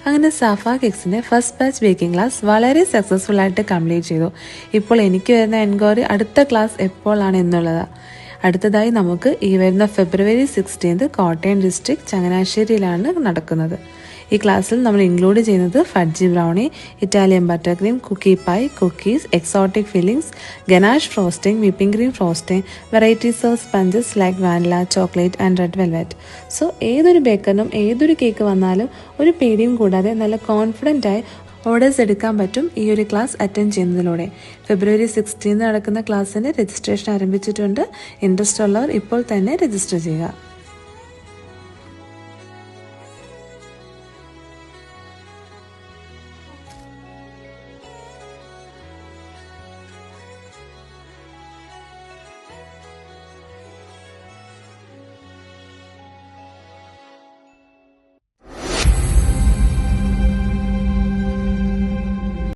അങ്ങനെ സാഫ കേക്സിൻ്റെ first batch baking class വളരെ സക്സസ്ഫുൾ ആയിട്ട് കംപ്ലീറ്റ് ചെയ്തു. ഇപ്പോൾ എനിക്ക് വരുന്ന എൻക്വയറി അടുത്ത ക്ലാസ് എപ്പോഴാണ് എന്നുള്ളതാണ്. അടുത്തതായി നമുക്ക് ഈ വരുന്ന ഫെബ്രുവരി 16 കോട്ടയം ഡിസ്ട്രിക്ട് ചങ്ങനാശ്ശേരിയിലാണ് നടക്കുന്നത്. ഈ ക്ലാസ്സിൽ നമ്മൾ ഇൻക്ലൂഡ് ചെയ്യുന്നത് fudgy brownie, Italian butter cream, cookie pie, cookies, exotic fillings, ganache frosting, whipping cream frosting, varieties of sponges like vanilla, chocolate and red velvet. So ഏതൊരു ബേക്കറിനും ഏതൊരു കേക്ക് വന്നാലും ഒരു പേടിയും കൂടാതെ നല്ല കോൺഫിഡൻ്റായി ഓർഡേഴ്സ് എടുക്കാൻ പറ്റും ഈ ഒരു ക്ലാസ് അറ്റൻഡ് ചെയ്യുന്നതിലൂടെ. ഫെബ്രുവരി 16 നടക്കുന്ന ക്ലാസ്സിന് രജിസ്ട്രേഷൻ ആരംഭിച്ചിട്ടുണ്ട്. ഇൻട്രസ്റ്റ് ഉള്ളവർ ഇപ്പോൾ തന്നെ രജിസ്റ്റർ ചെയ്യുക.